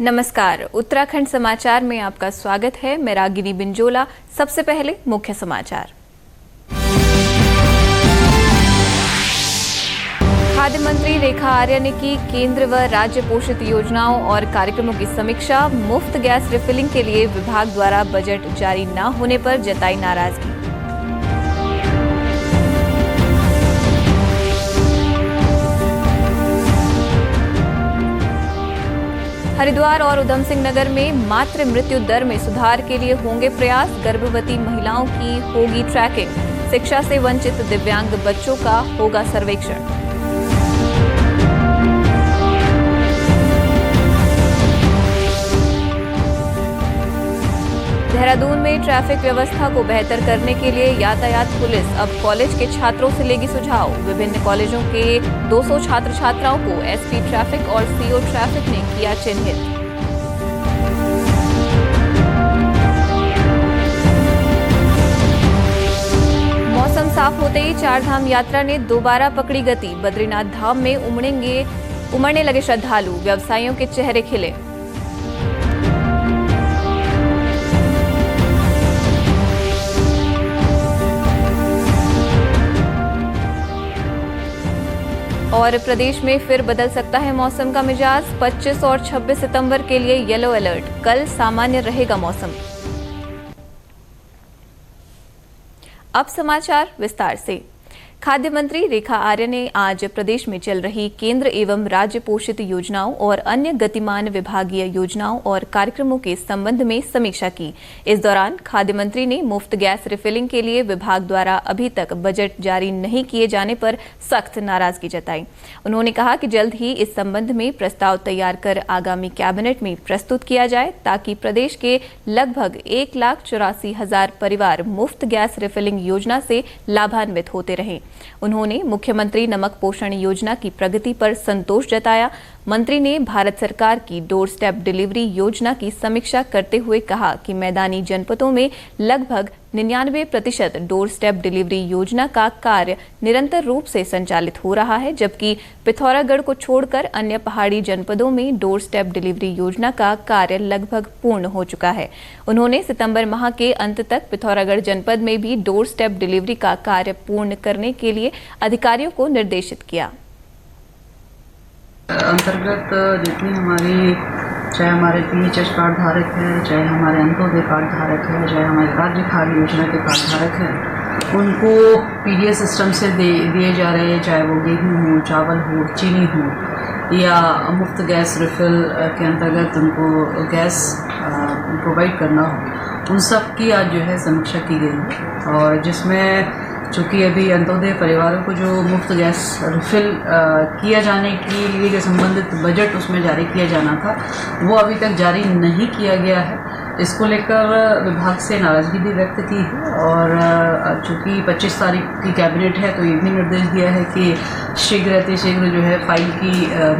नमस्कार, उत्तराखंड समाचार में आपका स्वागत है। मैं रागिनी बिंजोला। सबसे पहले मुख्य समाचार। खाद्य मंत्री रेखा आर्य ने की केंद्र व राज्य पोषित योजनाओं और कार्यक्रमों की समीक्षा। मुफ्त गैस रिफिलिंग के लिए विभाग द्वारा बजट जारी न होने पर जताई नाराजगी। हरिद्वार और उधम सिंह नगर में मातृ मृत्यु दर में सुधार के लिए होंगे प्रयास। गर्भवती महिलाओं की होगी ट्रैकिंग। शिक्षा से वंचित दिव्यांग बच्चों का होगा सर्वेक्षण। देहरादून में ट्रैफिक व्यवस्था को बेहतर करने के लिए यातायात पुलिस अब कॉलेज के छात्रों से लेगी सुझाव। विभिन्न कॉलेजों के 200 छात्र छात्राओं को एसपी ट्रैफिक और सीओ ट्रैफिक ने किया चिन्हित। मौसम साफ होते ही चारधाम यात्रा ने दोबारा पकड़ी गति। बद्रीनाथ धाम में उमड़ने लगे श्रद्धालु। व्यवसायियों के चेहरे खिले। और प्रदेश में फिर बदल सकता है मौसम का मिजाज। 25 और 26 सितंबर के लिए येलो अलर्ट। कल सामान्य रहेगा मौसम। अब समाचार विस्तार से। खाद्य मंत्री रेखा आर्य ने आज प्रदेश में चल रही केंद्र एवं राज्य पोषित योजनाओं और अन्य गतिमान विभागीय योजनाओं और कार्यक्रमों के संबंध में समीक्षा की। इस दौरान खाद्य मंत्री ने मुफ्त गैस रिफिलिंग के लिए विभाग द्वारा अभी तक बजट जारी नहीं किए जाने पर सख्त नाराजगी जताई। उन्होंने कहा कि जल्द ही इस संबंध में प्रस्ताव तैयार कर आगामी कैबिनेट में प्रस्तुत किया जाए ताकि प्रदेश के लगभग 1,84,000 परिवार मुफ्त गैस रिफिलिंग योजना से लाभान्वित होते रहें। उन्होंने मुख्यमंत्री नमक पोषण योजना की प्रगति पर संतोष जताया। मंत्री ने भारत सरकार की डोर स्टेप डिलीवरी योजना की समीक्षा करते हुए कहा कि मैदानी जनपदों में लगभग 99% डोर स्टेप डिलीवरी योजना का कार्य निरंतर रूप से संचालित हो रहा है, जबकि पिथौरागढ़ को छोड़कर अन्य पहाड़ी जनपदों में डोर स्टेप डिलीवरी योजना का कार्य लगभग पूर्ण हो चुका है। उन्होंने सितंबर माह के अंत तक पिथौरागढ़ जनपद में भी डोर स्टेप डिलीवरी का कार्य पूर्ण करने के लिए अधिकारियों को निर्देशित किया। अंतर्गत जितनी हमारी, चाहे हमारे PHS कार्ड धारक है, चाहे हमारे अंत्योदय कार्ड धारक है, चाहे हमारे राज्य खाद्य योजना के कार्ड धारक हैं, उनको PDS सिस्टम से दिए जा रहे हैं, चाहे वो गेहूँ हो, चावल हो, चीनी हो, या मुफ्त गैस रिफिल के अंतर्गत उनको गैस प्रोवाइड करना हो, उन सब की आज जो है समीक्षा की गई है। और जिसमें चूँकि अभी अंत्योदय परिवारों को जो मुफ्त गैस रिफिल किया जाने के लिए जो संबंधित बजट उसमें जारी किया जाना था, वो अभी तक जारी नहीं किया गया है। इसको लेकर विभाग से नाराज़गी भी व्यक्त की है। और चूँकि 25 तारीख की कैबिनेट है, तो ये भी निर्देश दिया है कि शीघ्र जो है फाइल की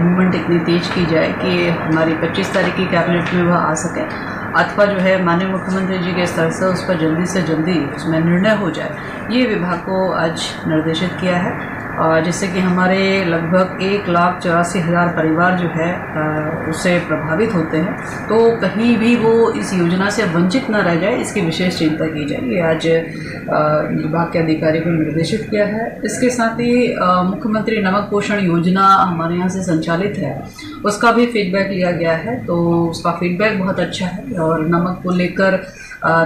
मूवमेंट इतनी तेज की जाए कि हमारी 25 तारीख की कैबिनेट में वह आ सके, अथवा जो है माननीय मुख्यमंत्री जी के स्तर से उस पर जल्दी से जल्दी उसमें निर्णय हो जाए, ये विभाग को आज निर्देशित किया है। जिससे कि हमारे लगभग 1,84,000 परिवार जो है उससे प्रभावित होते हैं, तो कहीं भी वो इस योजना से वंचित न रह जाए, इसकी विशेष चिंता की जाए। ये आज विभाग के अधिकारी को निर्देशित किया है। इसके साथ ही मुख्यमंत्री नमक पोषण योजना हमारे यहाँ से संचालित है, उसका भी फीडबैक लिया गया है, तो उसका फीडबैक बहुत अच्छा है। और नमक को लेकर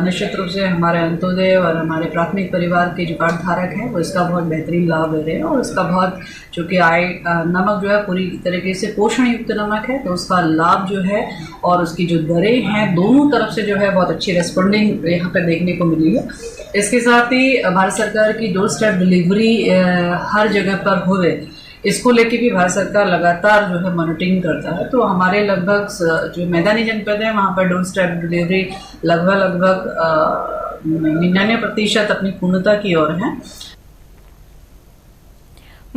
निश्चित रूप से हमारे अंत्योदय और हमारे प्राथमिक परिवार के जो कार्ड धारक हैं वो इसका बहुत बेहतरीन लाभ ले रहे हैं। और इसका बहुत, चूँकि नमक जो है पूरी तरीके से पोषण युक्त नमक है, तो उसका लाभ जो है और उसकी जो दरें हैं, दोनों तरफ से जो है बहुत अच्छी रेस्पॉन्डिंग यहाँ पर देखने को मिली है। इसके साथ ही भारत सरकार की डोर स्टेप डिलीवरी हर जगह पर होवे, इसको लेके भी भारत सरकार लगातार जो है मॉनिटरिंग करता है। तो हमारे लगभग जो मैदानी जनपद है, वहाँ पर डोर स्टेप डिलीवरी लगभग 99% अपनी पूर्णता की ओर है।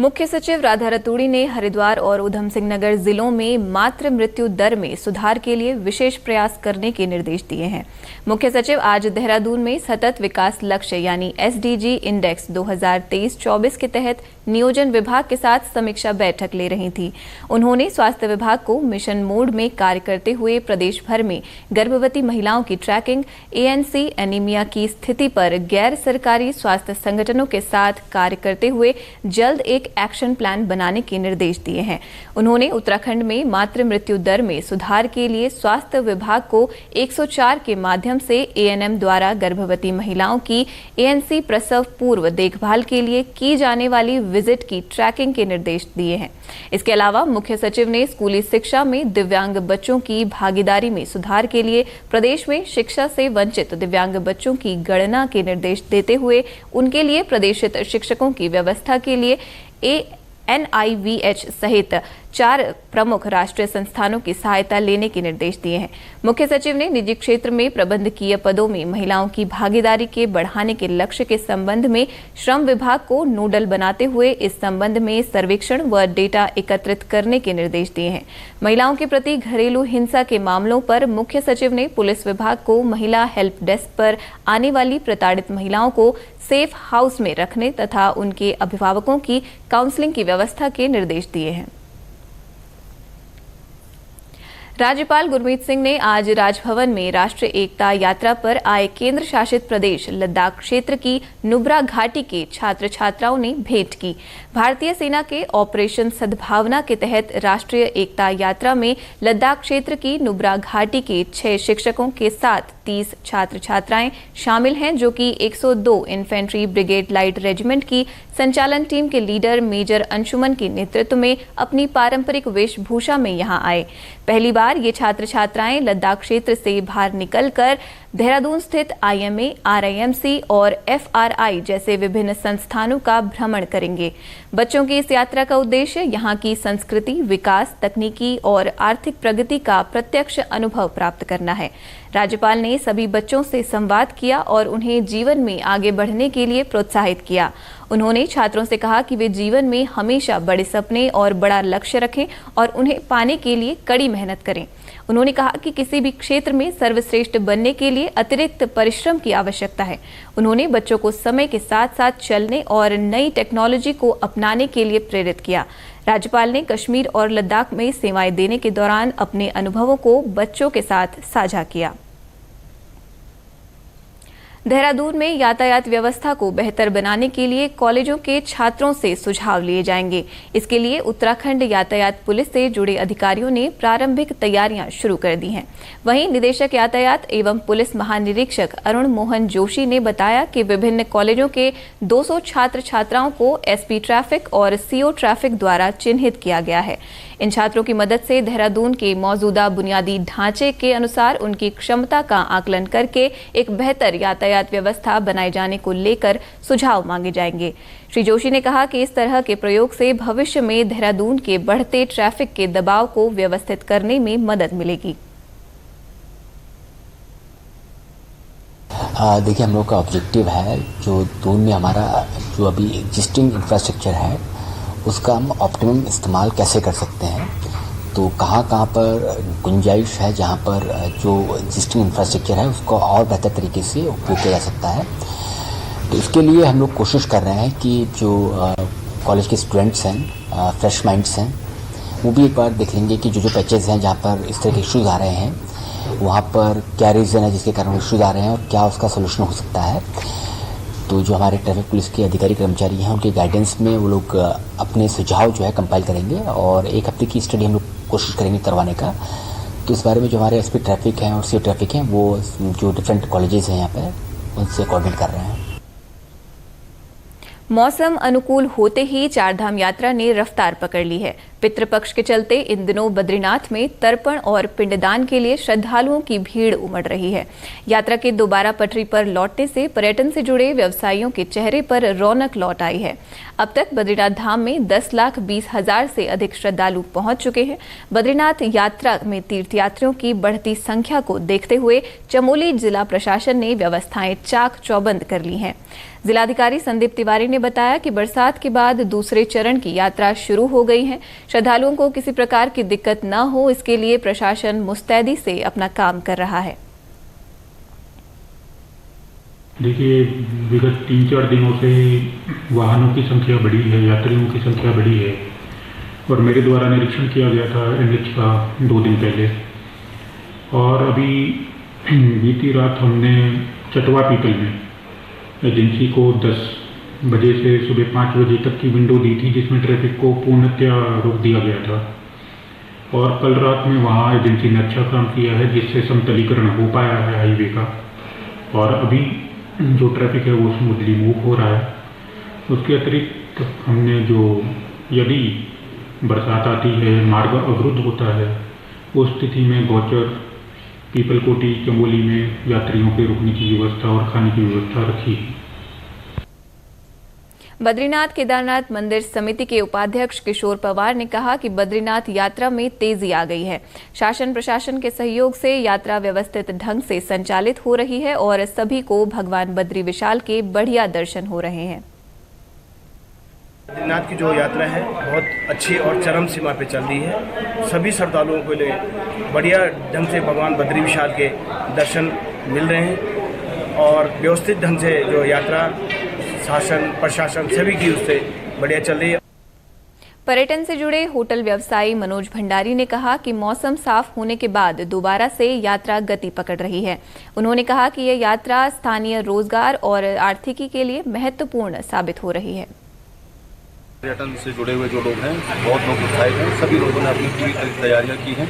मुख्य सचिव राधा रतूड़ी ने हरिद्वार और उधम सिंह नगर जिलों में मातृ मृत्यु दर में सुधार के लिए विशेष प्रयास करने के निर्देश दिए हैं। मुख्य सचिव आज देहरादून में सतत विकास लक्ष्य यानी SDG इंडेक्स 2023-24 के तहत नियोजन विभाग के साथ समीक्षा बैठक ले रही थी। उन्होंने स्वास्थ्य विभाग को मिशन मोड में कार्य करते हुए प्रदेश भर में गर्भवती महिलाओं की ट्रैकिंग, ANC एनीमिया की स्थिति पर गैर सरकारी स्वास्थ्य संगठनों के साथ कार्य करते हुए जल्द एक एक्शन प्लान बनाने के निर्देश दिए हैं। उन्होंने उत्तराखंड में मातृ मृत्यु दर में सुधार के लिए स्वास्थ्य विभाग को 104 के माध्यम से ANM द्वारा गर्भवती महिलाओं की ANC प्रसव पूर्व देखभाल के लिए की जाने वाली विजिट की ट्रैकिंग के निर्देश दिए हैं। इसके अलावा मुख्य सचिव ने स्कूली शिक्षा में दिव्यांग बच्चों की भागीदारी में सुधार के लिए प्रदेश में शिक्षा से वंचित दिव्यांग बच्चों की गणना के निर्देश देते हुए उनके लिए प्रदेशित शिक्षकों की व्यवस्था के लिए NIVH सहित 4 प्रमुख राष्ट्रीय संस्थानों की सहायता लेने के निर्देश दिए हैं। मुख्य सचिव ने निजी क्षेत्र में प्रबंधकीय पदों में महिलाओं की भागीदारी के बढ़ाने के लक्ष्य के संबंध में श्रम विभाग को नोडल बनाते हुए इस संबंध में सर्वेक्षण व डेटा एकत्रित करने के निर्देश दिए हैं। महिलाओं के प्रति घरेलू हिंसा के मामलों पर मुख्य सचिव ने पुलिस विभाग को महिला हेल्प डेस्क पर आने वाली प्रताड़ित महिलाओं को सेफ हाउस में रखने तथा उनके अभिभावकों की काउंसलिंग की व्यवस्था के निर्देश दिए हैं। राज्यपाल गुरमीत सिंह ने आज राजभवन में राष्ट्रीय एकता यात्रा पर आए केंद्र शासित प्रदेश लद्दाख क्षेत्र की नुब्रा घाटी के छात्र छात्राओं ने भेंट की। भारतीय सेना के ऑपरेशन सद्भावना के तहत राष्ट्रीय एकता यात्रा में लद्दाख क्षेत्र की नुब्रा घाटी के 6 शिक्षकों के साथ 30 छात्र छात्राएं शामिल हैं, जो कि 102 इन्फेंट्री ब्रिगेड लाइट रेजिमेंट की संचालन टीम के लीडर मेजर अंशुमन के नेतृत्व में अपनी पारंपरिक वेशभूषा में यहां आए। पहली बार ये छात्र छात्राएं लद्दाख क्षेत्र से बाहर निकलकर देहरादून स्थित IMA, RIMC और FRI जैसे विभिन्न संस्थानों का भ्रमण करेंगे। बच्चों की इस यात्रा का उद्देश्य यहाँ की संस्कृति, विकास, तकनीकी और आर्थिक प्रगति का प्रत्यक्ष अनुभव प्राप्त करना है। राज्यपाल ने सभी बच्चों से संवाद किया और उन्हें जीवन में आगे बढ़ने के लिए प्रोत्साहित किया। उन्होंने छात्रों से कहा कि वे जीवन में हमेशा बड़े सपने और बड़ा लक्ष्य रखें और उन्हें पाने के लिए कड़ी मेहनत करें। उन्होंने कहा कि किसी भी क्षेत्र में सर्वश्रेष्ठ बनने के लिए अतिरिक्त परिश्रम की आवश्यकता है। उन्होंने बच्चों को समय के साथ साथ चलने और नई टेक्नोलॉजी को अपनाने के लिए प्रेरित किया। राज्यपाल ने कश्मीर और लद्दाख में सेवाएं देने के दौरान अपने अनुभवों को बच्चों के साथ साझा किया। देहरादून में यातायात व्यवस्था को बेहतर बनाने के लिए कॉलेजों के छात्रों से सुझाव लिए जाएंगे। इसके लिए उत्तराखंड यातायात पुलिस से जुड़े अधिकारियों ने प्रारंभिक तैयारियां शुरू कर दी हैं। वहीं निदेशक यातायात एवं पुलिस महानिरीक्षक अरुण मोहन जोशी ने बताया कि विभिन्न कॉलेजों के 200 छात्र छात्राओं को SP ट्रैफिक और CO ट्रैफिक द्वारा चिन्हित किया गया है। इन छात्रों की मदद से देहरादून के मौजूदा बुनियादी ढांचे के अनुसार उनकी क्षमता का आकलन करके एक बेहतर यातायात व्यवस्था बनाए जाने को लेकर सुझाव मांगे जाएंगे। श्री जोशी ने कहा कि इस तरह के प्रयोग से भविष्य में देहरादून के बढ़ते ट्रैफिक के दबाव को व्यवस्थित करने में मदद मिलेगी। देखिए, हम लोग का ऑब्जेक्टिव है जो दून में हमारा जो अभी एग्जिस्टिंग इंफ्रास्ट्रक्चर है उसका हम ऑप्टिमम इस्तेमाल कैसे कर सकते हैं। तो कहाँ पर गुंजाइश है जहाँ पर जो एग्जिस्टिंग इंफ्रास्ट्रक्चर है उसको और बेहतर तरीके से उपयोग किया जा सकता है। तो इसके लिए हम लोग कोशिश कर रहे हैं कि जो कॉलेज के स्टूडेंट्स हैं, फ्रेश माइंड्स हैं, वो भी एक बार देख लेंगे कि जो पैचेज हैं जहाँ पर इस तरह के इश्यूज़ आ रहे हैं वहाँ पर क्या रीज़न है जिसके कारण इश्यूज़ आ रहे हैं और क्या उसका सोल्यूशन हो सकता है। तो जो हमारे ट्रैफिक पुलिस के अधिकारी कर्मचारी हैं उनके गाइडेंस में वो लोग अपने सुझाव जो है कंपाइल करेंगे और 1 हफ्ते की स्टडी हम लोग कोशिश करेंगे करवाने का। तो इस बारे में जो हमारे SP ट्रैफिक हैं और CO ट्रैफिक हैं वो जो डिफरेंट कॉलेजेस हैं यहाँ पर उनसे कोऑर्डिनेट कर रहे हैं। मौसम अनुकूल होते ही चारधाम यात्रा ने रफ्तार पकड़ ली है। पितृपक्ष के चलते इन दिनों बद्रीनाथ में तर्पण और पिंडदान के लिए श्रद्धालुओं की भीड़ उमड़ रही है। यात्रा के दोबारा पटरी पर लौटने से पर्यटन से जुड़े व्यवसायियों के चेहरे पर रौनक लौट आई है। अब तक बद्रीनाथ धाम में 10,20,000 से अधिक श्रद्धालु पहुंच चुके हैं। बद्रीनाथ यात्रा में तीर्थयात्रियों की बढ़ती संख्या को देखते हुए चमोली जिला प्रशासन ने व्यवस्थाएं चाक चौबंद कर ली हैं। जिलाधिकारी संदीप तिवारी ने बताया कि बरसात के बाद दूसरे चरण की यात्रा शुरू हो गई है। श्रद्धालुओं को किसी प्रकार की दिक्कत न हो, इसके लिए प्रशासन मुस्तैदी से अपना काम कर रहा है। देखिए, विगत 3-4 दिनों से वाहनों की संख्या बढ़ी है, यात्रियों की संख्या बढ़ी है और मेरे द्वारा निरीक्षण किया गया था NH का 2 दिन पहले। और अभी बीती रात हमने चटवा पीपल में एजेंसी को 10 बजे से सुबह 5 बजे तक की विंडो दी थी, जिसमें ट्रैफिक को पूर्णतया रोक दिया गया था। और कल रात में वहाँ एजेंसी ने अच्छा काम किया है, जिससे समतलीकरण हो पाया है हाईवे का और अभी जो ट्रैफिक है वो स्मूथली मूव हो रहा है। उसके अतिरिक्त हमने जो यदि बरसात आती है, मार्ग अवरुद्ध होता है, उस स्थिति में गौचर, पीपलकोटी, चमोली में यात्रियों के रुकने की व्यवस्था और खाने की व्यवस्था रखी है। बद्रीनाथ केदारनाथ मंदिर समिति के उपाध्यक्ष किशोर पवार ने कहा कि बद्रीनाथ यात्रा में तेजी आ गई है। शासन प्रशासन के सहयोग से यात्रा व्यवस्थित ढंग से संचालित हो रही है और सभी को भगवान बद्री विशाल के बढ़िया दर्शन हो रहे हैं। बद्रीनाथ की जो यात्रा है बहुत अच्छी और चरम सीमा पे चल रही है। सभी श्रद्धालुओं को लिए बढ़िया ढंग से भगवान बद्री विशाल के दर्शन मिल रहे हैं और व्यवस्थित ढंग से जो यात्रा शासन प्रशासन सभी की उससे बढ़िया चल रही है। पर्यटन से जुड़े होटल व्यवसायी मनोज भंडारी ने कहा कि मौसम साफ होने के बाद दोबारा से यात्रा गति पकड़ रही है। उन्होंने कहा कि यह यात्रा स्थानीय रोजगार और आर्थिकी के लिए महत्वपूर्ण साबित हो रही है। पर्यटन से जुड़े हुए जो लोग हैं, बहुत लोग उत्साहित हैं। सभी लोगों ने अपनी पूरी तैयारियां की हैं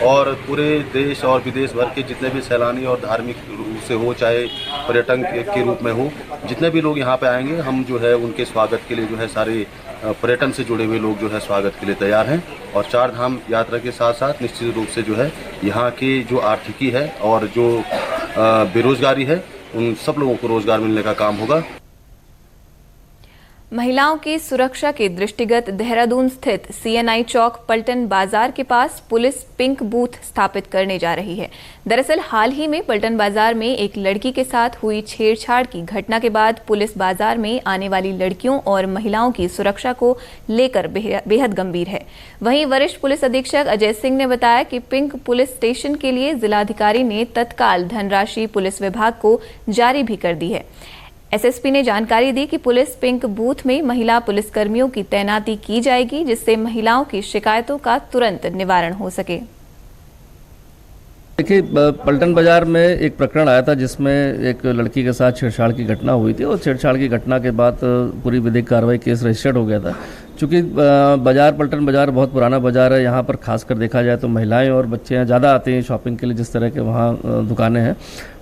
और पूरे देश और विदेश भर के जितने भी सैलानी और धार्मिक रूप से हो, चाहे पर्यटन के रूप में हो, जितने भी लोग यहाँ पे आएंगे, हम जो है उनके स्वागत के लिए जो है सारे पर्यटन से जुड़े हुए लोग जो है स्वागत के लिए तैयार हैं। और 4 धाम यात्रा के साथ साथ निश्चित रूप से जो है यहाँ की जो आर्थिकी है और जो बेरोजगारी है, उन सब लोगों को रोजगार मिलने का काम होगा। महिलाओं की सुरक्षा के दृष्टिगत देहरादून स्थित CNI चौक पलटन बाजार के पास पुलिस पिंक बूथ स्थापित करने जा रही है। दरअसल हाल ही में पलटन बाजार में एक लड़की के साथ हुई छेड़छाड़ की घटना के बाद पुलिस बाजार में आने वाली लड़कियों और महिलाओं की सुरक्षा को लेकर बेहद गंभीर है। वहीं वरिष्ठ पुलिस अधीक्षक अजय सिंह ने बताया कि पिंक पुलिस स्टेशन के लिए जिलाधिकारी ने तत्काल धनराशि पुलिस विभाग को जारी भी कर दी है। SSP ने जानकारी दी कि पुलिस पिंक बूथ में महिला पुलिसकर्मियों की तैनाती की जाएगी, जिससे महिलाओं की शिकायतों का तुरंत निवारण हो सके। देखिए, पलटन बाजार में एक प्रकरण आया था जिसमें एक लड़की के साथ छेड़छाड़ की घटना हुई थी और छेड़छाड़ की घटना के बाद पूरी विधिक कार्रवाई केस रजिस्टर्ड हो गया था। चूँकि बाजार पलटन बाजार बहुत पुराना बाजार है, यहाँ पर खासकर देखा जाए तो महिलाएं और बच्चे ज़्यादा आते हैं शॉपिंग के लिए, जिस तरह के वहाँ दुकानें हैं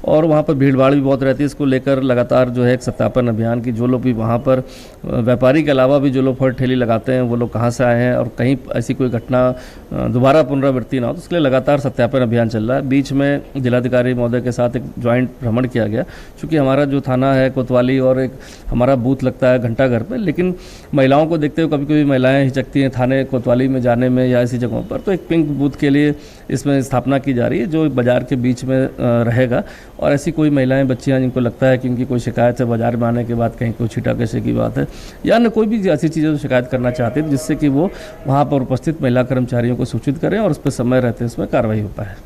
और वहाँ पर भीड़ भाड़ भी बहुत रहती है। इसको लेकर लगातार जो है एक सत्यापन अभियान की, जो लोग भी वहाँ पर व्यापारी के अलावा भी जो लोग फल ठेली लगाते हैं वो लोग कहाँ से आए हैं और कहीं ऐसी कोई घटना दोबारा पुनरावृत्ति ना हो, तो इसके लिए लगातार सत्यापन अभियान चल रहा है। बीच में जिलाधिकारी महोदय के साथ एक ज्वाइंट भ्रमण किया गया, चूँकि हमारा जो थाना है कोतवाली और एक हमारा बूथ लगता है घंटाघर पर, लेकिन महिलाओं को देखते हुए कभी महिलाएं हिचकती हैं थाने कोतवाली में जाने में या ऐसी जगहों पर, तो एक पिंक बूथ के लिए इसमें स्थापना की जा रही है जो बाजार के बीच में रहेगा। और ऐसी कोई महिलाएं बच्चियां जिनको लगता है कि उनकी कोई शिकायत है बाजार में आने के बाद, कहीं कोई छीटा कैसे की बात है या न कोई भी ऐसी चीज़ें शिकायत करना चाहती है, जिससे कि वो वहाँ पर उपस्थित महिला कर्मचारियों को सूचित करें और उस पर समय रहते इसमें कार्रवाई हो पाए।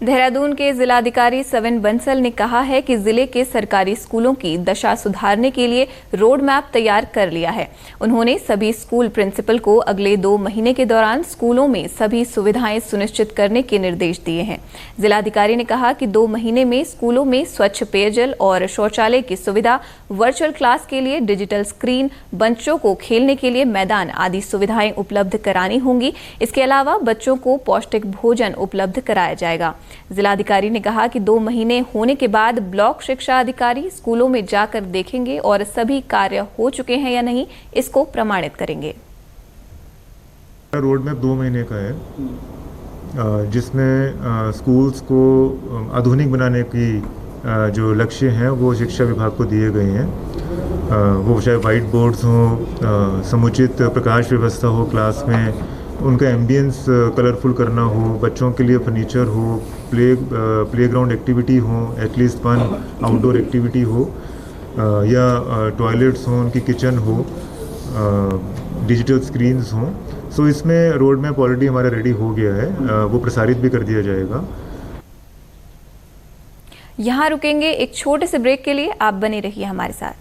देहरादून के जिलाधिकारी सविन बंसल ने कहा है कि जिले के सरकारी स्कूलों की दशा सुधारने के लिए रोड मैप तैयार कर लिया है। उन्होंने सभी स्कूल प्रिंसिपल को अगले 2 महीने के दौरान स्कूलों में सभी सुविधाएं सुनिश्चित करने के निर्देश दिए हैं। जिलाधिकारी ने कहा कि 2 महीने में स्कूलों में स्वच्छ पेयजल और शौचालय की सुविधा, वर्चुअल क्लास के लिए डिजिटल स्क्रीन, बच्चों को खेलने के लिए मैदान आदि सुविधाएं उपलब्ध करानी होंगी। इसके अलावा बच्चों को पौष्टिक भोजन उपलब्ध कराया जाएगा। जिलाधिकारी ने कहा कि 2 महीने होने के बाद ब्लॉक शिक्षा अधिकारी स्कूलों में जाकर देखेंगे और सभी कार्य हो चुके हैं या नहीं इसको प्रमाणित करेंगे। रोड मैप 2 महीने का है, जिसमें स्कूल्स को आधुनिक बनाने की जो लक्ष्य हैं वो शिक्षा विभाग को दिए गए हैं। वो चाहे वाइट बोर्ड्स हों, समुचित प्रकाश व्यवस्था हो क्लास में, उनका एम्बियंस कलरफुल करना हो, बच्चों के लिए फर्नीचर हो, प्लेग्राउंड एक्टिविटी हो, एटलीस्ट 1 आउटडोर एक्टिविटी हो, या टॉयलेट्स हों, उनकी किचन हो, डिजिटल स्क्रीन्स हों। सो इसमें रोड मैप ऑलरेडी हमारा रेडी हो गया है, वो प्रसारित भी कर दिया जाएगा। यहाँ रुकेंगे एक छोटे से ब्रेक के लिए, आप बने रहिए हमारे साथ।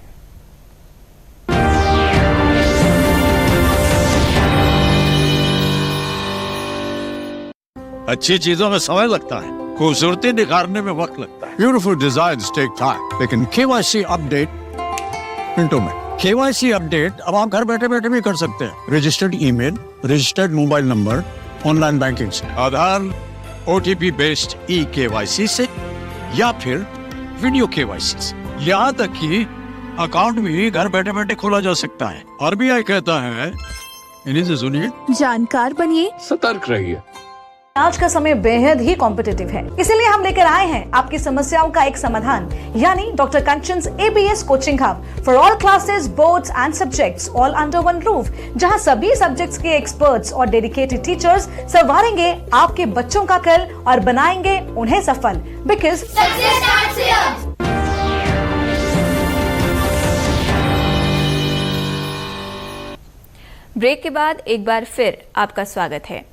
अच्छी चीजों में समय लगता है, खूबसूरती निखारने में वक्त लगता है। ब्यूटीफुल डिजाइन्स टेक टाइम, लेकिन केवाईसी अपडेट मिनटों में। केवाईसी अपडेट अब आप घर बैठे बैठे भी कर सकते हैं। Registered email, registered mobile number, online banking से, आधार, ओटीपी बेस्ड ई-केवाईसी से, या फिर वीडियो केवाईसी से। यहाँ तक कि अकाउंट भी घर बैठे बैठे खोला जा सकता है। आरबीआई कहता है, इन्हीं से सुनिए, जानकार बनिए, सतर्क रहिए। आज का समय बेहद ही कॉम्पिटिटिव है, इसीलिए हम लेकर आए हैं आपकी समस्याओं का एक समाधान, यानी doctor Kanchan's ABS coaching hub for all classes, boards and subjects, all under one roof, जहां सभी सब्जेक्ट्स के एक्सपर्ट्स और डेडिकेटेड टीचर्स संवारेंगे आपके बच्चों का कल और बनाएंगे उन्हें सफल। बिकॉज ब्रेक के बाद एक बार फिर आपका स्वागत है।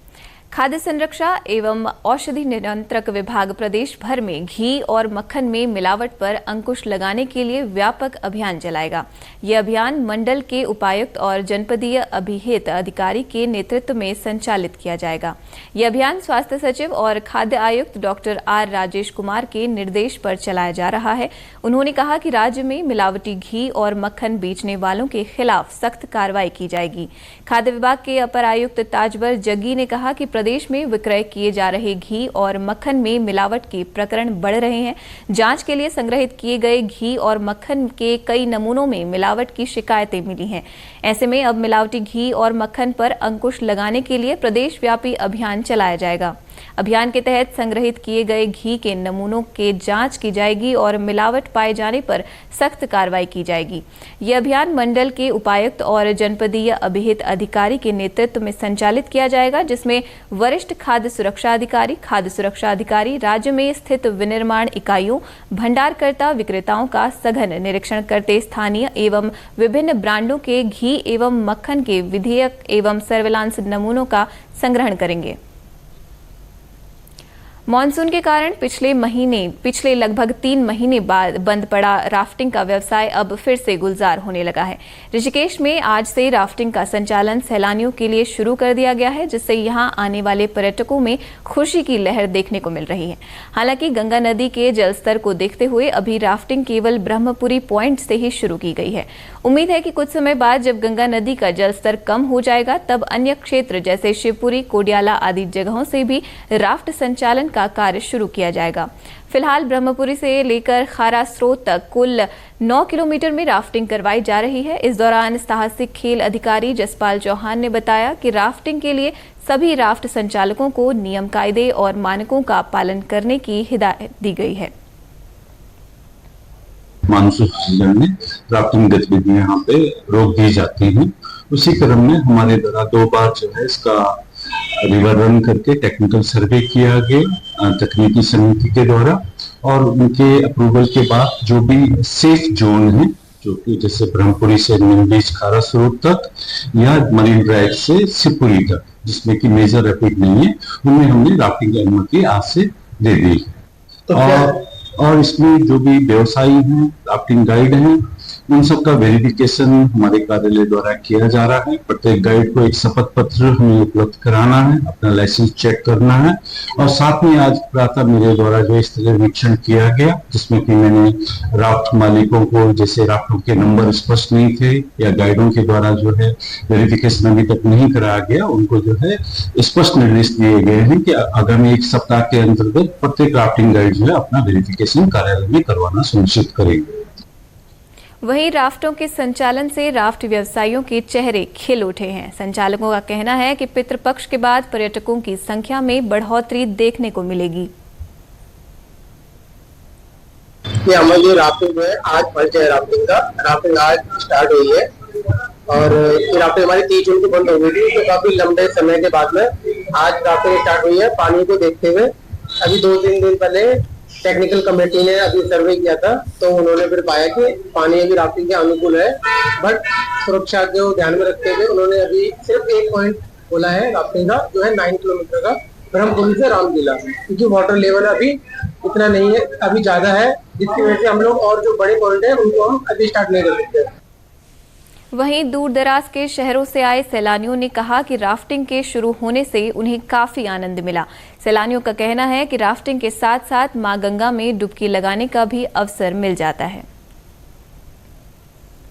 खाद्य संरक्षा एवं औषधि नियंत्रक विभाग प्रदेश भर में घी और मक्खन में मिलावट पर अंकुश लगाने के लिए व्यापक अभियान चलाएगा। यह अभियान मंडल के उपायुक्त और जनपदीय अभिहित अधिकारी के नेतृत्व में संचालित किया जाएगा। यह अभियान स्वास्थ्य सचिव और खाद्य आयुक्त डॉक्टर R राजेश कुमार के निर्देश पर चलाया जा रहा है। उन्होंने कहा कि राज्य में मिलावटी घी और मक्खन बेचने वालों के खिलाफ सख्त कार्रवाई की जाएगी। खाद्य विभाग के अपर आयुक्त ताजवर जग्गी ने कहा कि प्रदेश में विक्रय किए जा रहे घी और मक्खन में मिलावट के प्रकरण बढ़ रहे हैं। जांच के लिए संग्रहित किए गए घी और मक्खन के कई नमूनों में मिलावट की शिकायतें मिली हैं। ऐसे में अब मिलावटी घी और मक्खन पर अंकुश लगाने के लिए प्रदेश व्यापी अभियान चलाया जाएगा। अभियान के तहत संग्रहित किए गए घी के नमूनों के जांच की जाएगी और मिलावट पाए जाने पर सख्त कार्रवाई की जाएगी। यह अभियान मंडल के उपायुक्त और जनपदीय अभिहित अधिकारी के नेतृत्व में संचालित किया जाएगा, जिसमें वरिष्ठ खाद्य सुरक्षा अधिकारी राज्य में स्थित विनिर्माण इकाइयों, भंडारकर्ता, विक्रेताओं का सघन निरीक्षण करते स्थानीय एवं विभिन्न ब्रांडों के घी एवं मक्खन के विधेयक एवं सर्विलांस नमूनों का संग्रहण करेंगे। मॉनसून के कारण पिछले लगभग 3 महीने बाद बंद पड़ा राफ्टिंग का व्यवसाय अब फिर से गुलजार होने लगा है। ऋषिकेश में आज से राफ्टिंग का संचालन सैलानियों के लिए शुरू कर दिया गया है, जिससे यहां आने वाले पर्यटकों में खुशी की लहर देखने को मिल रही है। हालांकि गंगा नदी के जलस्तर को देखते हुए अभी राफ्टिंग केवल ब्रह्मपुरी पॉइंट से ही शुरू की गई है। उम्मीद है कि कुछ समय बाद जब गंगा नदी का जलस्तर कम हो जाएगा, तब अन्य क्षेत्र जैसे शिवपुरी, कोडियाला आदि जगहों से भी राफ्ट संचालन का कार्य शुरू किया जाएगा। फिलहाल ब्रह्मपुरी से लेकर खारा स्रोत तक कुल 9 किलोमीटर में राफ्टिंग करवाई जा रही है। इस दौरान साहसिक खेल अधिकारी जसपाल चौहान ने बताया कि राफ्टिंग के लिए सभी राफ्ट संचालकों को नियम, कायदे और मानकों का पालन करने की हिदायत दी गई है। मानसून सीजन में राफ्टिंग गतिविधियां यहाँ पे रोक दी जाती हैं। उसी क्रम में हमारे द्वारा 2 बार जो है इसका रिवर रन करके टेक्निकल सर्वे किया गया तकनीकी समिति के द्वारा, और उनके अप्रूवल के बाद जो भी सेफ जोन है, जो कि जैसे ब्रह्मपुरी से नीम बीच खारा स्रोत तक या मरीन ड्राइव से शिवपुरी तक, जिसमें कि मेजर रैपिड नहीं है, उनमें हमने राफ्टिंग की अनुमति आज से दे दी है। और इसमें जो भी व्यवसायी हैं, राफ्टिंग गाइड हैं, उन सब का वेरिफिकेशन हमारे कार्यालय द्वारा किया जा रहा है। प्रत्येक गाइड को एक शपथ पत्र हमें उपलब्ध कराना है, अपना लाइसेंस चेक करना है, और साथ में आज प्रातः मेरे द्वारा जो स्थलीय निरीक्षण किया गया, जिसमें कि मैंने राफ्ट मालिकों को, जैसे राफ्टों के नंबर स्पष्ट नहीं थे या गाइडों के द्वारा जो है वेरिफिकेशन अभी तक नहीं कराया गया, उनको जो है स्पष्ट निर्देश दिए गए हैं कि आगामी 1 सप्ताह के अंतर्गत प्रत्येक राफ्टिंग गाइड जो है अपना वेरिफिकेशन कार्यालय में करवाना सुनिश्चित करेंगे। वहीं राफ्टों के संचालन से राफ्ट व्यवसायियों के चेहरे खिल उठे हैं। संचालकों का कहना है कि पितृपक्ष के बाद पर्यटकों की संख्या में बढ़ोतरी देखने को मिलेगी। ये हमारी जो राफ्टिंग है आज फर्स्ट है राफ्टिंग का। राफ्टिंग आज स्टार्ट हुई है और ये राफ्टिंग हमारी 30 जून को बंद हो गई थी, तो काफी लंबे समय के बाद में आज राफ्टिंग स्टार्ट हुई है। पानी को देखते हुए अभी 2-3 दिन पहले टेक्निकल कमेटी ने अभी सर्वे किया था, तो उन्होंने फिर पाया कि पानी अभी राफ्टिंग के अनुकूल है, बट सुरक्षा को ध्यान में रखते हुए उन्होंने अभी सिर्फ एक पॉइंट बोला है राफ्टिंग का, जो है 9 किलोमीटर का ब्रह्मपुरी से रामलीला, क्योंकि वाटर लेवल अभी इतना नहीं है, अभी ज्यादा है, जिसकी वजह से हम लोग और जो बड़े पॉइंट है उनको हम अभी स्टार्ट नहीं कर सकते। वहीं दूर दराज के शहरों से आए सैलानियों ने कहा कि राफ्टिंग के शुरू होने से उन्हें काफी आनंद मिला। सैलानियों का कहना है कि राफ्टिंग के साथ साथ मां गंगा में डुबकी लगाने का भी अवसर मिल जाता है।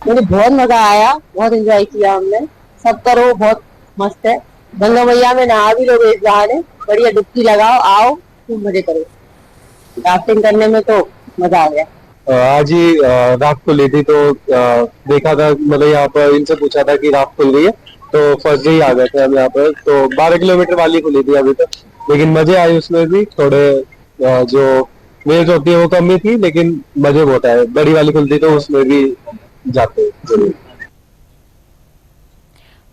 मुझे बहुत मजा आया, बहुत एंजॉय किया हमने। सब करो, बहुत मस्त है। गंगा मैया में नहा भी लोग, इस बहाने बढ़िया डुबकी लगाओ, आओ खूब मजे करो। राफ्टिंग करने में तो मजा आ गया। आज ही राफ्ट खुली थी, तो देखा था, मतलब यहाँ पर इनसे पूछा था कि राफ्ट खुल गई है, तो फर्स्ट डे ही आ गए थे हम यहाँ पर। तो 12 किलोमीटर वाली खुली थी अभी तक, लेकिन मजे आए उसमें भी। थोड़े जो वेव्स होती है वो कम ही थी, लेकिन मजे बहुत आए। बड़ी वाली खुलती तो उसमें भी जाते जरूर।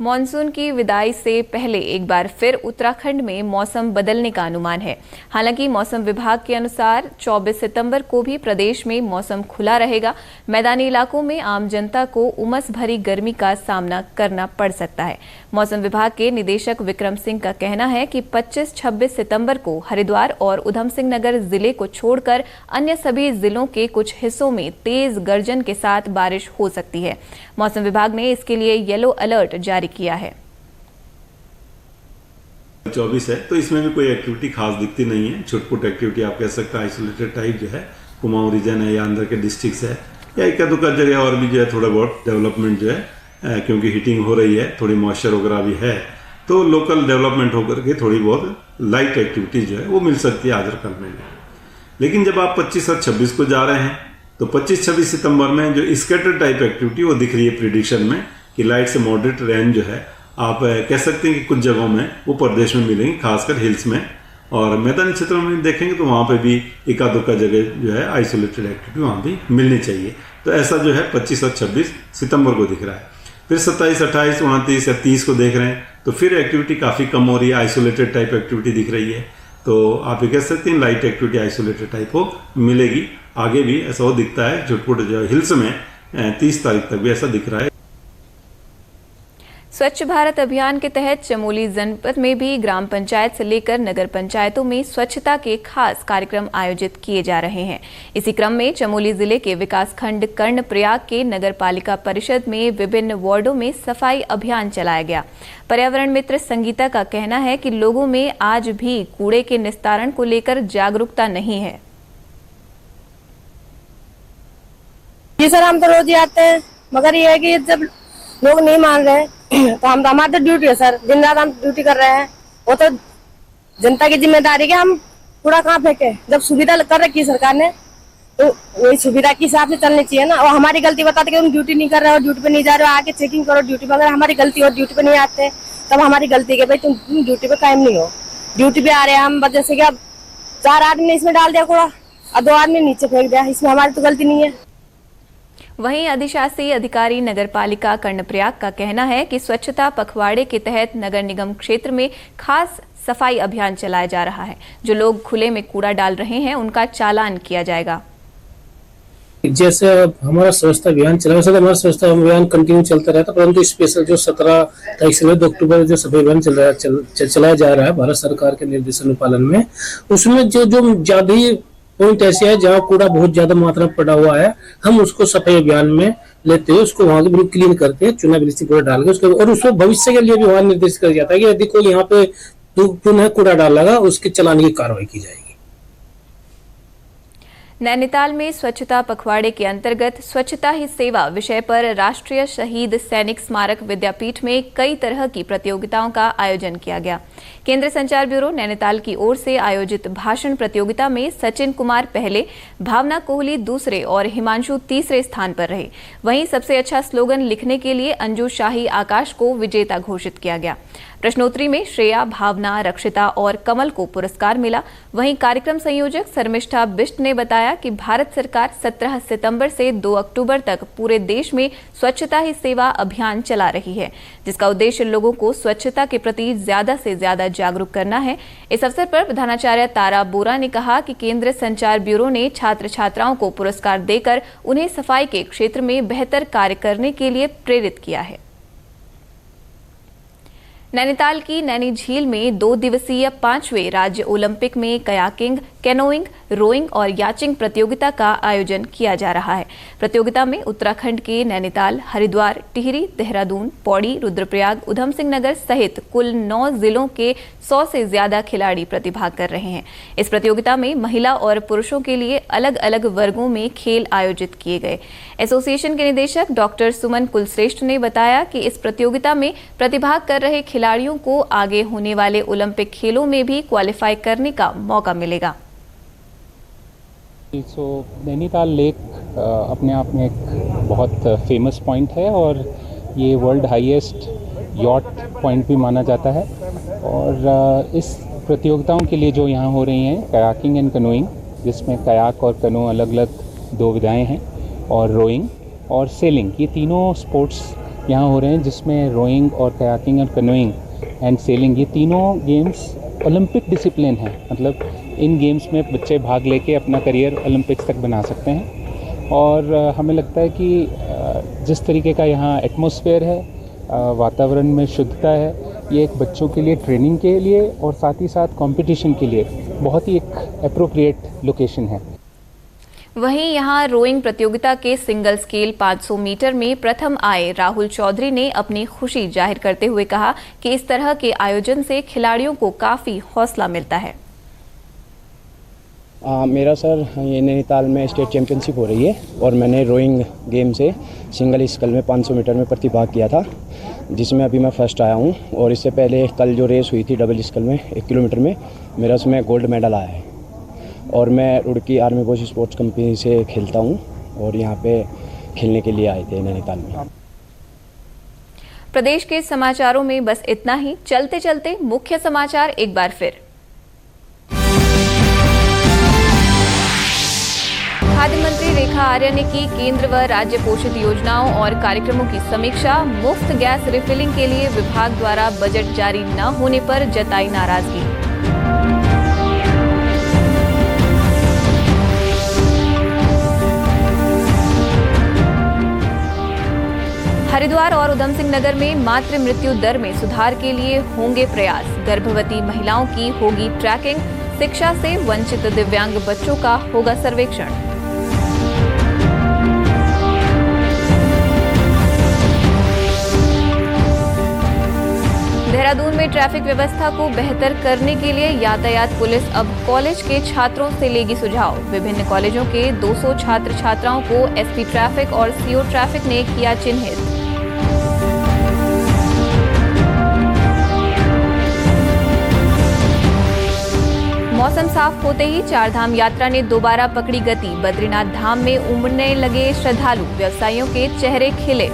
मॉनसून की विदाई से पहले एक बार फिर उत्तराखंड में मौसम बदलने का अनुमान है। हालांकि मौसम विभाग के अनुसार 24 सितंबर को भी प्रदेश में मौसम खुला रहेगा। मैदानी इलाकों में आम जनता को उमस भरी गर्मी का सामना करना पड़ सकता है। मौसम विभाग के निदेशक विक्रम सिंह का कहना है कि 25-26 सितंबर को हरिद्वार और उधम सिंह नगर जिले को छोड़कर अन्य सभी जिलों के कुछ हिस्सों में तेज गर्जन के साथ बारिश हो सकती है। मौसम विभाग ने इसके लिए येलो अलर्ट जारी किया है। 24 है, तो इसमें भी कोई एक्टिविटी खास दिखती नहीं है। छुटपुट एक्टिविटी आप कह सकते हैं, आइसोलेटेड टाइप जो है कुमाऊं रीजन है या अंदर के डिस्ट्रिक्ट है या इक्का दुक्का जगह और भी जो है थोड़ा बहुत डेवलपमेंट जो है, क्योंकि हीटिंग हो रही है, थोड़ी मॉइस्चर वगैरह भी है, तो लोकल डेवलपमेंट होकर के थोड़ी बहुत लाइट एक्टिविटी जो है वो मिल सकती है आज और कल में। लेकिन जब आप 25 और 26 को जा रहे हैं, तो 25-26 सितंबर में जो स्कैटर टाइप एक्टिविटी वो दिख रही है प्रिडिक्शन में कि लाइट से मॉडरेट रेन जो है आप कह सकते हैं कि कुछ जगहों में वो प्रदेश में मिलेंगी, खासकर हिल्स में। और मैदानी क्षेत्रों में देखेंगे तो वहाँ पे भी इक्का दुक्का जगह जो है आइसोलेटेड एक्टिविटी वहाँ भी मिलनी चाहिए। तो ऐसा जो है 25 और 26 सितंबर को दिख रहा है। फिर 27, 28, 29 या 30 को देख रहे हैं तो फिर एक्टिविटी काफ़ी कम हो रही है, आइसोलेटेड टाइप एक्टिविटी दिख रही है। तो आप ये कह सकते हैं लाइट एक्टिविटी आइसोलेटेड टाइप हो मिलेगी। आगे भी ऐसा वो दिखता है, छुटपुट जो हिल्स में 30 तारीख तक भी ऐसा दिख रहा है। स्वच्छ भारत अभियान के तहत चमोली जनपद में भी ग्राम पंचायत से लेकर नगर पंचायतों में स्वच्छता के खास कार्यक्रम आयोजित किए जा रहे हैं। इसी क्रम में चमोली जिले के विकासखंड कर्णप्रयाग के नगर पालिका परिषद में विभिन्न वार्डों में सफाई अभियान चलाया गया। पर्यावरण मित्र संगीता का कहना है कि लोगों में आज भी कूड़े के निस्तारण को लेकर जागरूकता नहीं है। जी सर, हम तो रोज ही आते हैं, मगर ये है कि जब लोग नहीं मान रहे तो हम हमारी तो ड्यूटी है सर, दिन रात हम ड्यूटी कर रहे हैं। वो तो जनता की जिम्मेदारी है, हम कूड़ा कहाँ फेंके। जब सुविधा कर रखी है सरकार ने तो वही सुविधा के हिसाब से चलनी चाहिए ना। और हमारी गलती बताते कि हम ड्यूटी नहीं कर रहे हो, ड्यूटी पे नहीं जा रहे हो, आके चेकिंग करो ड्यूटी पे। अगर हमारी गलती हो ड्यूटी पे नहीं आते तब हमारी गलती है भाई तुम ड्यूटी पे कायम नहीं हो। ड्यूटी पे आ रहे हैं हम, जैसे कि अब 4 आदमी ने इसमें डाल दिया कूड़ा और 2 आदमी नीचे फेंक दिया, इसमें हमारी तो गलती नहीं है। वहीं अधिशासी अधिकारी नगरपालिका कर्णप्रयाग का कहना है कि स्वच्छता पखवाड़े के तहत नगर निगम क्षेत्र में खास सफाई अभियान चलाया जा रहा है। जो लोग खुले में कूड़ा डाल रहे हैं उनका चालान किया जाएगा। जैसे हमारा स्वच्छता अभियान चला, वैसे हमारा स्वच्छता अभियान कंटिन्यू चलता रहता, परंतु स्पेशल जो 17 तारीख से 2 अक्टूबर जो सफाई अभियान चलाया जा रहा है भारत सरकार के निर्देशन पालन में, उसमें जो ज्यादा ही पॉइंट ऐसे है जहाँ कूड़ा बहुत ज्यादा मात्रा में पड़ा हुआ है, हम उसको सफाई अभियान में लेते हुए उसको वहां बिल्कुल क्लीन करते हैं, चूना ब्लीचिंग पाउडर डाल के उसको, और उसको भविष्य के लिए भी वहां निर्देश किया जाता है कि यदि कोई यहाँ पे पुनः कूड़ा डालेगा उसके चलाने की कार्रवाई की जाएगी। नैनीताल में स्वच्छता पखवाड़े के अंतर्गत स्वच्छता ही सेवा विषय पर राष्ट्रीय शहीद सैनिक स्मारक विद्यापीठ में कई तरह की प्रतियोगिताओं का आयोजन किया गया। केंद्र संचार ब्यूरो नैनीताल की ओर से आयोजित भाषण प्रतियोगिता में सचिन कुमार पहले, भावना कोहली दूसरे और हिमांशु तीसरे स्थान पर रहे। वहीं सबसे अच्छा स्लोगन लिखने के लिए अंजू शाही आकाश को विजेता घोषित किया गया। प्रश्नोत्तरी में श्रेया, भावना, रक्षिता और कमल को पुरस्कार मिला। वहीं कार्यक्रम संयोजक शर्मिष्ठा बिष्ट ने बताया कि भारत सरकार 17 सितंबर से 2 अक्टूबर तक पूरे देश में स्वच्छता ही सेवा अभियान चला रही है, जिसका उद्देश्य लोगों को स्वच्छता के प्रति ज्यादा से ज्यादा जागरूक करना है। इस अवसर पर प्रधानाचार्य तारा बोरा ने कहा कि केंद्र संचार ब्यूरो ने छात्र छात्राओं को पुरस्कार देकर उन्हें सफाई के क्षेत्र में बेहतर कार्य करने के लिए प्रेरित किया है। नैनीताल की नैनी झील में 2 दिवसीय 5वें राज्य ओलंपिक में कयाकिंग, कैनोइंग, रोइंग और याचिंग प्रतियोगिता का आयोजन किया जा रहा है। प्रतियोगिता में उत्तराखंड के नैनीताल, हरिद्वार, टिहरी, देहरादून, पौड़ी, रुद्रप्रयाग, उधम सिंह नगर सहित कुल 9 जिलों के 100 से ज्यादा खिलाड़ी प्रतिभाग कर रहे हैं। इस प्रतियोगिता में महिला और पुरुषों के लिए अलग अलग वर्गों में खेल आयोजित किए गए। एसोसिएशन के निदेशक डॉक्टर सुमन कुलश्रेष्ठ ने बताया कि इस प्रतियोगिता में प्रतिभाग कर रहे खिलाड़ियों को आगे होने वाले ओलंपिक खेलों में भी क्वालिफाई करने का मौका मिलेगा। नैनीताल लेक अपने आप में एक बहुत फेमस पॉइंट है और ये वर्ल्ड हाईएस्ट यॉट पॉइंट भी माना जाता है। और इस प्रतियोगिताओं के लिए जो यहाँ हो रही हैं कयाकिंग एंड कैनोइंग, जिसमें कयाक और कैनो अलग अलग 2 विधाएं हैं, और रोइंग और सेलिंग, ये तीनों स्पोर्ट्स यहाँ हो रहे हैं, जिसमें रोइंग और कयाकिंग और कैनोइंग एंड सेलिंग ये तीनों गेम्स ओलंपिक डिसिप्लिन है। मतलब इन गेम्स में बच्चे भाग लेके अपना करियर ओलंपिक्स तक बना सकते हैं। और हमें लगता है कि जिस तरीके का यहाँ एटमॉस्फेयर है, वातावरण में शुद्धता है, ये एक बच्चों के लिए ट्रेनिंग के लिए और साथ ही साथ कंपटीशन के लिए बहुत ही एक एप्रोप्रिएट लोकेशन है। वहीं यहां रोइंग प्रतियोगिता के सिंगल स्केल 500 मीटर में प्रथम आए राहुल चौधरी ने अपनी खुशी जाहिर करते हुए कहा कि इस तरह के आयोजन से खिलाड़ियों को काफी हौसला मिलता है। मेरा सर ये नैनीताल में स्टेट चैंपियनशिप हो रही है और मैंने रोइंग गेम से सिंगल स्केल में 500 मीटर में प्रतिभाग किया था, जिसमें अभी मैं फर्स्ट आया हूँ। और इससे पहले कल जो रेस हुई थी डबल स्केल में 1 किलोमीटर में, मेरा उसमें गोल्ड मेडल आया है। और मैं Roorkee army boys sports company से खेलता हूँ और यहाँ पे खेलने के लिए आए थे नैनीताल में। प्रदेश के समाचारों में बस इतना ही। चलते चलते मुख्य समाचार एक बार फिर। खाद्य मंत्री रेखा आर्य ने की केंद्र व राज्य पोषित योजनाओं और कार्यक्रमों की समीक्षा। मुफ्त गैस रिफिलिंग के लिए विभाग द्वारा बजट जारी न होने पर जताई नाराजगी। हरिद्वार और उधम सिंह नगर में मातृ मृत्यु दर में सुधार के लिए होंगे प्रयास। गर्भवती महिलाओं की होगी ट्रैकिंग। शिक्षा से वंचित दिव्यांग बच्चों का होगा सर्वेक्षण। देहरादून में ट्रैफिक व्यवस्था को बेहतर करने के लिए यातायात पुलिस अब कॉलेज के छात्रों से लेगी सुझाव। विभिन्न कॉलेजों के 200 छात्र छात्राओं को एसपी ट्रैफिक और सीओ ट्रैफिक ने किया चिन्हित। मौसम साफ होते ही चारधाम यात्रा ने दोबारा पकड़ी गति। बद्रीनाथ धाम में उमड़ने लगे श्रद्धालु। व्यवसायियों के चेहरे खिले।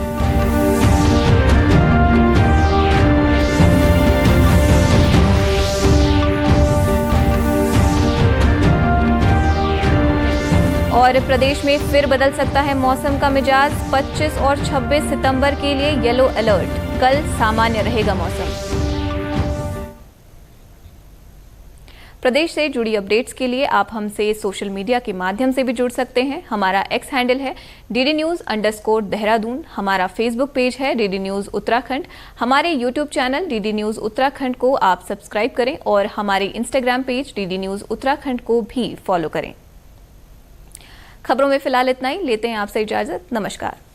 और प्रदेश में फिर बदल सकता है मौसम का मिजाज। 25 और 26 सितंबर के लिए येलो अलर्ट। कल सामान्य रहेगा मौसम। प्रदेश से जुड़ी अपडेट्स के लिए आप हमसे सोशल मीडिया के माध्यम से भी जुड़ सकते हैं। हमारा एक्स हैंडल है DDNews_देहरादून। हमारा फेसबुक पेज है DD News उत्तराखंड। हमारे YouTube channel DD News Uttarakhand को आप सब्सक्राइब करें और हमारे Instagram page DD News Uttarakhand को भी फॉलो करें। खबरों में फिलहाल इतना ही। लेते हैं आपसे इजाजत। नमस्कार।